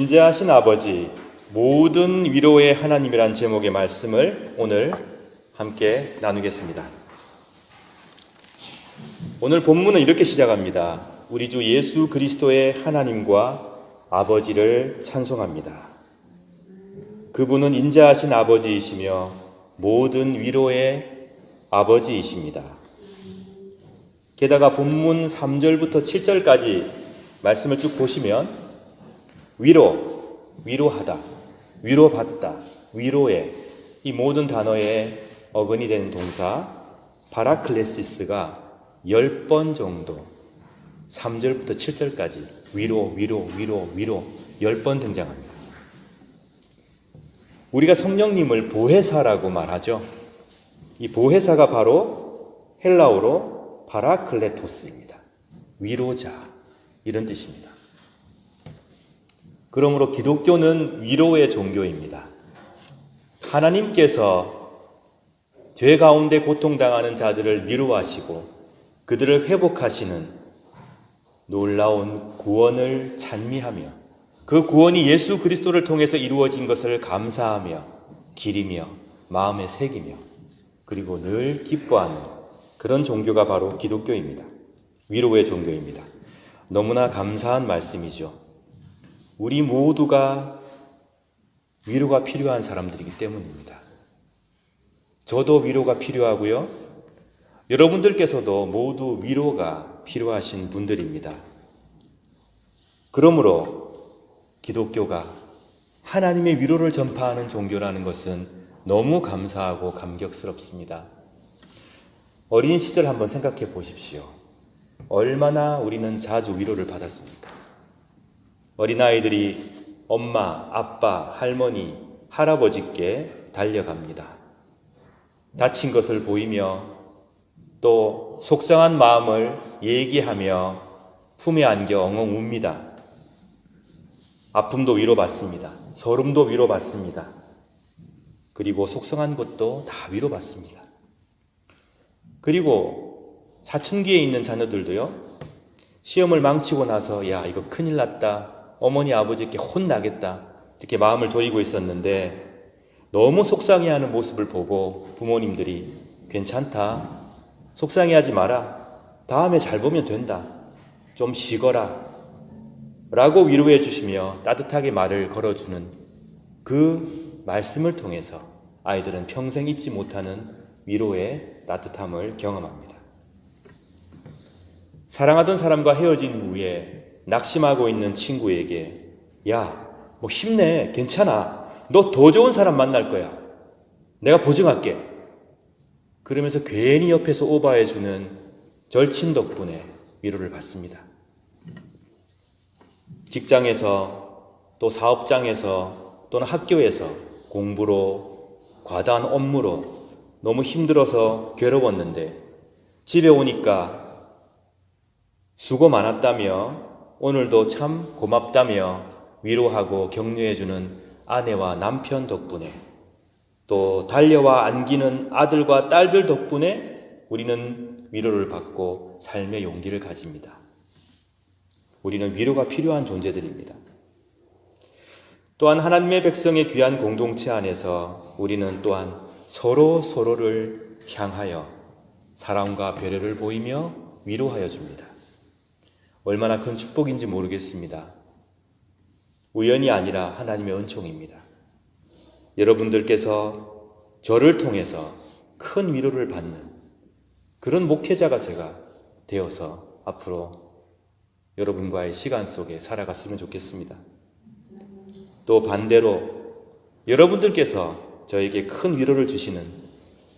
인자하신 아버지, 모든 위로의 하나님이란 제목의 말씀을 오늘 함께 나누겠습니다. 오늘 본문은 이렇게 시작합니다. 우리 주 예수 그리스도의 하나님과 아버지를 찬송합니다. 그분은 인자하신 아버지이시며 모든 위로의 아버지이십니다. 게다가 본문 3절부터 7절까지 말씀을 쭉 보시면 위로하다, 위로받다, 위로의 이 모든 단어의 어근이 되는 동사 파라클레시스가 10번 정도 3절부터 7절까지 위로 10번 등장합니다. 우리가 성령님을 보혜사라고 말하죠. 이 보혜사가 바로 헬라어로 파라클레토스입니다. 위로자, 이런 뜻입니다. 그러므로 기독교는 위로의 종교입니다. 하나님께서 죄 가운데 고통당하는 자들을 위로하시고 그들을 회복하시는 놀라운 구원을 찬미하며 그 구원이 예수 그리스도를 통해서 이루어진 것을 감사하며 기리며 마음에 새기며 그리고 늘 기뻐하는 그런 종교가 바로 기독교입니다. 위로의 종교입니다. 너무나 감사한 말씀이죠. 우리 모두가 위로가 필요한 사람들이기 때문입니다. 저도 위로가 필요하고요. 여러분들께서도 모두 위로가 필요하신 분들입니다. 그러므로 기독교가 하나님의 위로를 전파하는 종교라는 것은 너무 감사하고 감격스럽습니다. 어린 시절 한번 생각해 보십시오. 얼마나 우리는 자주 위로를 받았습니까? 어린아이들이 엄마, 아빠, 할머니, 할아버지께 달려갑니다. 다친 것을 보이며 또 속상한 마음을 얘기하며 품에 안겨 엉엉 웁니다. 아픔도 위로받습니다. 서름도 위로받습니다. 그리고 속상한 것도 다 위로받습니다. 그리고 사춘기에 있는 자녀들도요, 시험을 망치고 나서 야, 이거 큰일 났다. 어머니 아버지께 혼나겠다. 이렇게 마음을 졸이고 있었는데 너무 속상해하는 모습을 보고 부모님들이 괜찮다. 속상해하지 마라. 다음에 잘 보면 된다. 좀 쉬거라. 라고 위로해 주시며 따뜻하게 말을 걸어주는 그 말씀을 통해서 아이들은 평생 잊지 못하는 위로의 따뜻함을 경험합니다. 사랑하던 사람과 헤어진 후에 낙심하고 있는 친구에게 야, 뭐 힘내, 괜찮아. 너 더 좋은 사람 만날 거야. 내가 보증할게. 그러면서 괜히 옆에서 오바해주는 절친 덕분에 위로를 받습니다. 직장에서 또 사업장에서 또는 학교에서 공부로 과다한 업무로 너무 힘들어서 괴로웠는데 집에 오니까 수고 많았다며 오늘도 참 고맙다며 위로하고 격려해주는 아내와 남편 덕분에 또 달려와 안기는 아들과 딸들 덕분에 우리는 위로를 받고 삶의 용기를 가집니다. 우리는 위로가 필요한 존재들입니다. 또한 하나님의 백성의 귀한 공동체 안에서 우리는 또한 서로를 향하여 사랑과 배려를 보이며 위로하여 줍니다. 얼마나 큰 축복인지 모르겠습니다. 우연이 아니라 하나님의 은총입니다. 여러분들께서 저를 통해서 큰 위로를 받는 그런 목회자가 제가 되어서 앞으로 여러분과의 시간 속에 살아갔으면 좋겠습니다. 또 반대로 여러분들께서 저에게 큰 위로를 주시는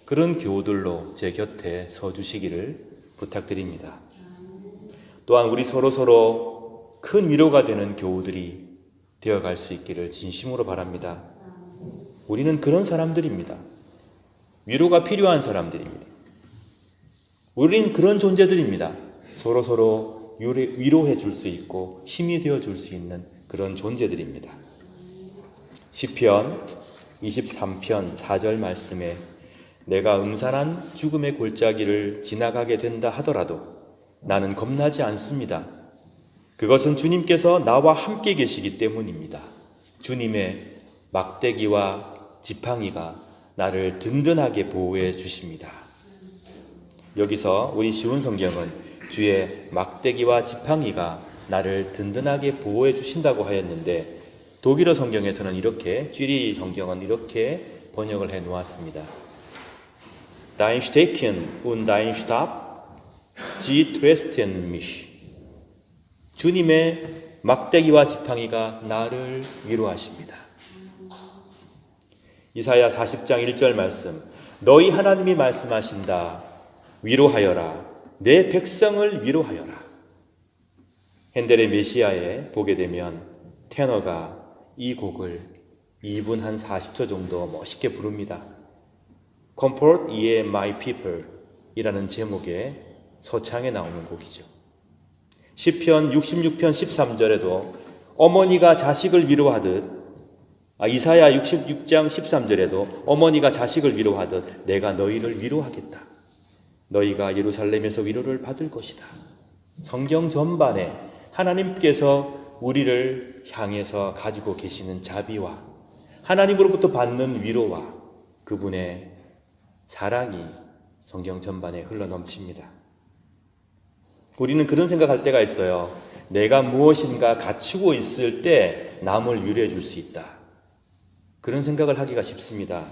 그런 교우들로 제 곁에 서 주시기를 부탁드립니다. 또한 우리 서로 큰 위로가 되는 교우들이 되어갈 수 있기를 진심으로 바랍니다. 우리는 그런 사람들입니다. 위로가 필요한 사람들입니다. 우린 그런 존재들입니다. 서로 위로해 줄 수 있고 힘이 되어 줄 수 있는 그런 존재들입니다. 시편 23편 4절 말씀에 내가 음산한 죽음의 골짜기를 지나가게 된다 하더라도 나는 겁나지 않습니다. 그것은 주님께서 나와 함께 계시기 때문입니다. 주님의 막대기와 지팡이가 나를 든든하게 보호해 주십니다. 여기서 우리 쉬운 성경은 주의 막대기와 지팡이가 나를 든든하게 보호해 주신다고 하였는데, 독일어 성경에서는 이렇게, 쥐리 성경은 이렇게 번역을 해 놓았습니다. Dein Stecken und dein Stab, sie trösten mich. 주님의 막대기와 지팡이가 나를 위로하십니다. 이사야 40장 1절 말씀, 너희 하나님이 말씀하신다. 위로하여라. 내 백성을 위로하여라. 핸델의 메시아에 보게 되면 테너가 이 곡을 2분 한 40초 정도 멋있게 부릅니다. Comfort ye my people 이라는 제목의 서창에 나오는 곡이죠. 시편 66편 13절에도 어머니가 자식을 위로하듯, 이사야 66장 13절에도 어머니가 자식을 위로하듯 내가 너희를 위로하겠다. 너희가 예루살렘에서 위로를 받을 것이다. 성경 전반에 하나님께서 우리를 향해서 가지고 계시는 자비와 하나님으로부터 받는 위로와 그분의 사랑이 성경 전반에 흘러넘칩니다. 우리는 그런 생각할 때가 있어요. 내가 무엇인가 갖추고 있을 때 남을 위로해 줄 수 있다. 그런 생각을 하기가 쉽습니다.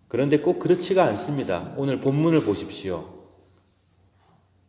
그런데 꼭 그렇지가 않습니다. 오늘 본문을 보십시오.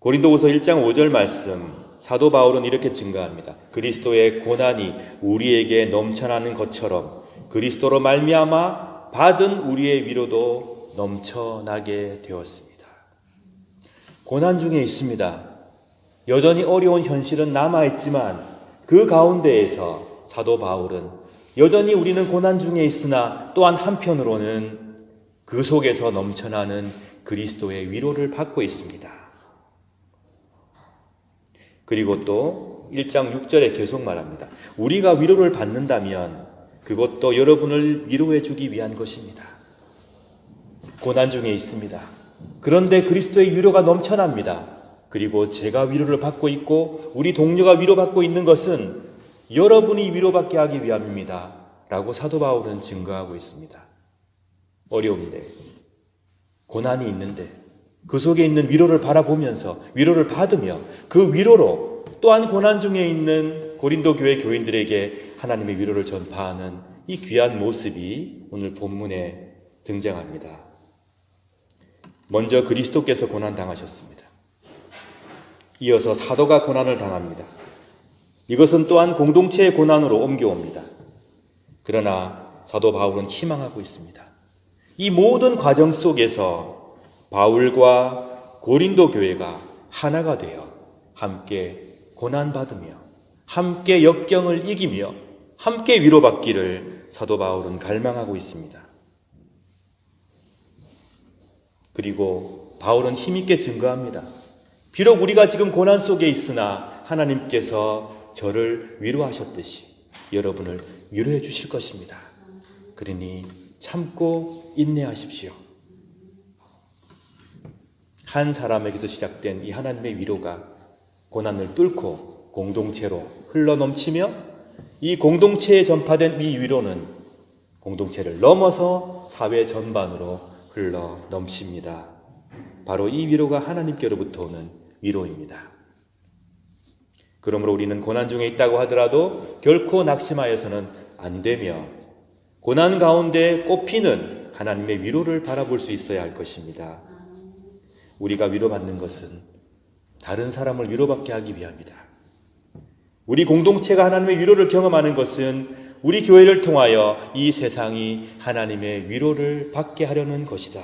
고린도후서 1장 5절 말씀, 사도 바울은 이렇게 증거합니다. 그리스도의 고난이 우리에게 넘쳐나는 것처럼 그리스도로 말미암아 받은 우리의 위로도 넘쳐나게 되었습니다. 고난 중에 있습니다. 여전히 어려운 현실은 남아있지만 그 가운데에서 사도 바울은 여전히 우리는 고난 중에 있으나 또한 한편으로는 그 속에서 넘쳐나는 그리스도의 위로를 받고 있습니다. 그리고 또 1장 6절에 계속 말합니다. 우리가 위로를 받는다면 그것도 여러분을 위로해 주기 위한 것입니다. 고난 중에 있습니다. 그런데 그리스도의 위로가 넘쳐납니다. 그리고 제가 위로를 받고 있고 우리 동료가 위로받고 있는 것은 여러분이 위로받게 하기 위함입니다. 라고 사도 바울은 증거하고 있습니다. 어려운데, 고난이 있는데 그 속에 있는 위로를 바라보면서 위로를 받으며 그 위로로 또한 고난 중에 있는 고린도 교회 교인들에게 하나님의 위로를 전파하는 이 귀한 모습이 오늘 본문에 등장합니다. 먼저 그리스도께서 고난 당하셨습니다. 이어서 사도가 고난을 당합니다. 이것은 또한 공동체의 고난으로 옮겨옵니다. 그러나 사도 바울은 희망하고 있습니다. 이 모든 과정 속에서 바울과 고린도 교회가 하나가 되어 함께 고난받으며 함께 역경을 이기며 함께 위로받기를 사도 바울은 갈망하고 있습니다. 그리고 바울은 힘있게 증거합니다. 비록 우리가 지금 고난 속에 있으나 하나님께서 저를 위로하셨듯이 여러분을 위로해 주실 것입니다. 그러니 참고 인내하십시오. 한 사람에게서 시작된 이 하나님의 위로가 고난을 뚫고 공동체로 흘러넘치며 이 공동체에 전파된 이 위로는 공동체를 넘어서 사회 전반으로 흘러넘칩니다. 바로 이 위로가 하나님께로부터 오는 위로입니다. 그러므로 우리는 고난 중에 있다고 하더라도 결코 낙심하여서는 안 되며 고난 가운데 꽃피는 하나님의 위로를 바라볼 수 있어야 할 것입니다. 우리가 위로받는 것은 다른 사람을 위로받게 하기 위함이다. 우리 공동체가 하나님의 위로를 경험하는 것은 우리 교회를 통하여 이 세상이 하나님의 위로를 받게 하려는 것이다.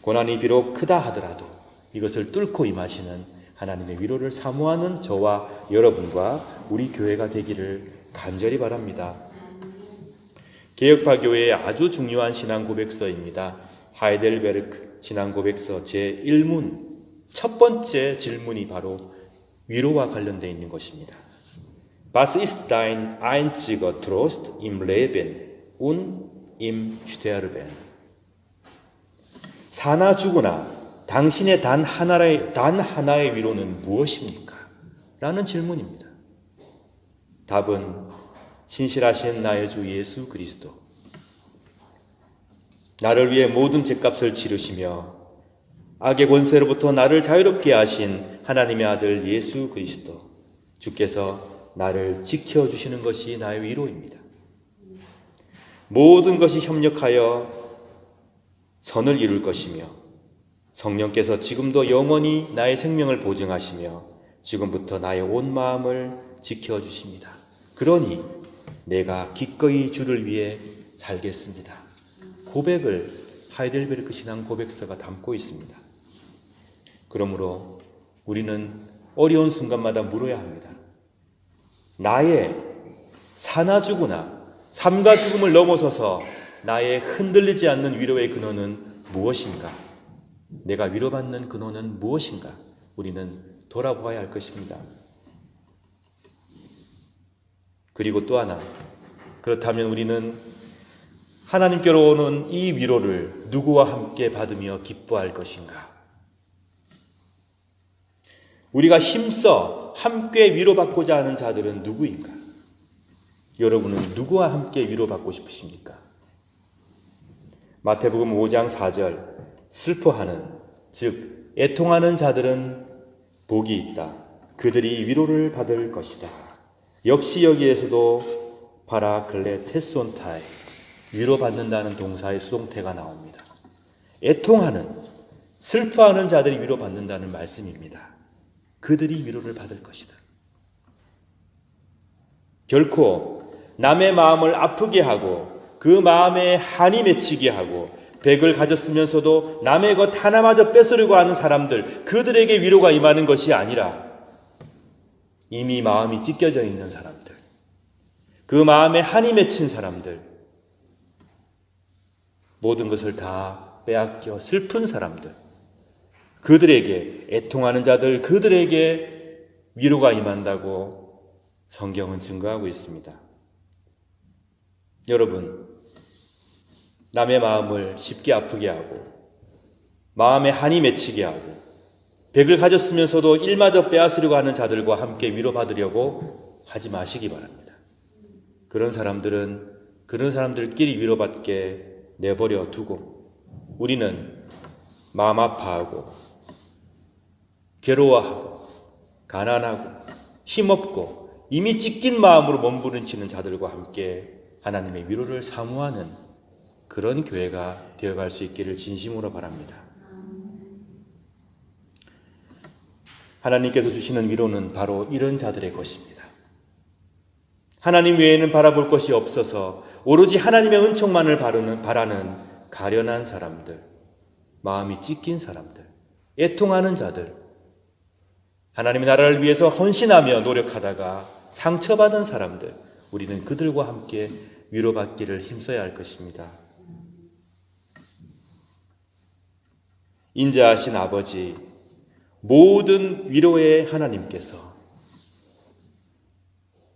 고난이 비록 크다 하더라도 이것을 뚫고 임하시는 하나님의 위로를 사모하는 저와 여러분과 우리 교회가 되기를 간절히 바랍니다. 개혁파 교회의 아주 중요한 신앙 고백서입니다. 하이델베르크 신앙 고백서 제1문 첫 번째 질문이 바로 위로와 관련되어 있는 것입니다. Was ist dein einziger Trost im Leben und im Sterben? 사나 죽으나 당신의 단 하나의 위로는 무엇입니까? 라는 질문입니다. 답은 신실하신 나의 주 예수 그리스도, 나를 위해 모든 죗값을 치르시며 악의 권세로부터 나를 자유롭게 하신 하나님의 아들 예수 그리스도, 주께서 나를 지켜주시는 것이 나의 위로입니다. 모든 것이 협력하여 선을 이룰 것이며 성령께서 지금도 영원히 나의 생명을 보증하시며 지금부터 나의 온 마음을 지켜주십니다. 그러니 내가 기꺼이 주를 위해 살겠습니다. 고백을 하이델베르크 신앙 고백서가 담고 있습니다. 그러므로 우리는 어려운 순간마다 물어야 합니다. 나의 사나 죽으나 삶과 죽음을 넘어서서 나의 흔들리지 않는 위로의 근원은 무엇인가? 내가 위로받는 근원은 무엇인가? 우리는 돌아보아야 할 것입니다. 그리고 또 하나, 그렇다면 우리는 하나님께로 오는 이 위로를 누구와 함께 받으며 기뻐할 것인가? 우리가 힘써 함께 위로받고자 하는 자들은 누구인가? 여러분은 누구와 함께 위로받고 싶으십니까? 마태복음 5장 4절, 슬퍼하는, 즉 애통하는 자들은 복이 있다. 그들이 위로를 받을 것이다. 역시 여기에서도 파라클레테손타에, 위로받는다는 동사의 수동태가 나옵니다. 애통하는, 슬퍼하는 자들이 위로받는다는 말씀입니다. 그들이 위로를 받을 것이다. 결코 남의 마음을 아프게 하고 그 마음에 한이 맺히게 하고 백을 가졌으면서도 남의 것 하나마저 뺏으려고 하는 사람들, 그들에게 위로가 임하는 것이 아니라 이미 마음이 찢겨져 있는 사람들, 그 마음에 한이 맺힌 사람들, 모든 것을 다 빼앗겨 슬픈 사람들, 그들에게, 애통하는 자들, 그들에게 위로가 임한다고 성경은 증거하고 있습니다. 여러분, 남의 마음을 쉽게 아프게 하고 마음에 한이 맺히게 하고 백을 가졌으면서도 일마저 빼앗으려고 하는 자들과 함께 위로받으려고 하지 마시기 바랍니다. 그런 사람들끼리 위로받게 내버려 두고 우리는 마음 아파하고 괴로워하고 가난하고 힘없고 이미 찢긴 마음으로 몸부림치는 자들과 함께 하나님의 위로를 사모하는 그런 교회가 되어갈 수 있기를 진심으로 바랍니다. 하나님께서 주시는 위로는 바로 이런 자들의 것입니다. 하나님 외에는 바라볼 것이 없어서 오로지 하나님의 은총만을 바라는 가련한 사람들, 마음이 찢긴 사람들, 애통하는 자들, 하나님의 나라를 위해서 헌신하며 노력하다가 상처받은 사람들, 우리는 그들과 함께 위로받기를 힘써야 할 것입니다. 인자하신 아버지, 모든 위로의 하나님께서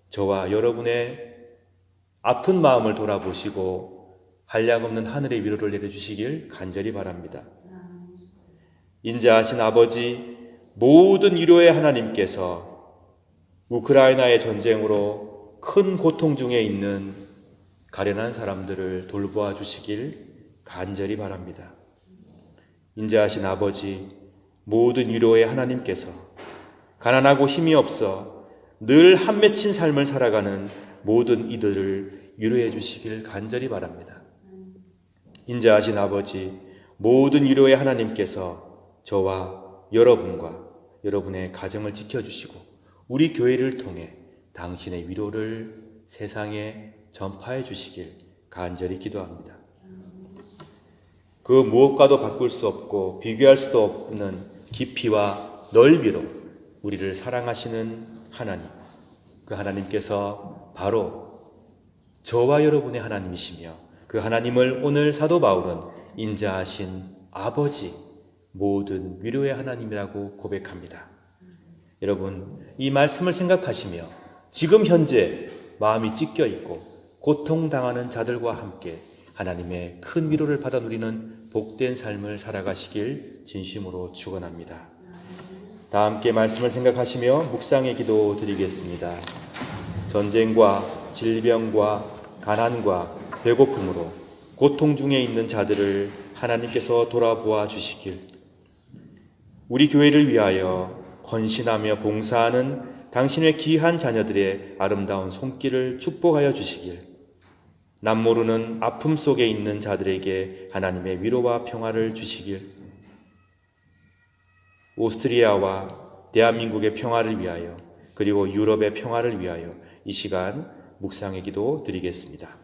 저와 여러분의 아픈 마음을 돌아보시고 한량없는 하늘의 위로를 내려주시길 간절히 바랍니다. 인자하신 아버지, 모든 위로의 하나님께서 우크라이나의 전쟁으로 큰 고통 중에 있는 가련한 사람들을 돌보아 주시길 간절히 바랍니다. 인자하신 아버지, 모든 위로의 하나님께서 가난하고 힘이 없어 늘 한 맺힌 삶을 살아가는 모든 이들을 위로해 주시길 간절히 바랍니다. 인자하신 아버지, 모든 위로의 하나님께서 저와 여러분과 여러분의 가정을 지켜주시고 우리 교회를 통해 당신의 위로를 세상에 전파해 주시길 간절히 기도합니다. 그 무엇과도 바꿀 수 없고 비교할 수도 없는 깊이와 넓이로 우리를 사랑하시는 하나님, 그 하나님께서 바로 저와 여러분의 하나님이시며 그 하나님을 오늘 사도 바울은 인자하신 아버지, 모든 위로의 하나님이라고 고백합니다. 여러분, 이 말씀을 생각하시며 지금 현재 마음이 찢겨 있고 고통당하는 자들과 함께 하나님의 큰 위로를 받아 누리는 복된 삶을 살아가시길 진심으로 축원합니다. 다 함께 말씀을 생각하시며 묵상의 기도 드리겠습니다. 전쟁과 질병과 가난과 배고픔으로 고통 중에 있는 자들을 하나님께서 돌아보아 주시길, 우리 교회를 위하여 헌신하며 봉사하는 당신의 귀한 자녀들의 아름다운 손길을 축복하여 주시길, 남모르는 아픔 속에 있는 자들에게 하나님의 위로와 평화를 주시길, 오스트리아와 대한민국의 평화를 위하여 그리고 유럽의 평화를 위하여 이 시간 묵상의 기도 드리겠습니다.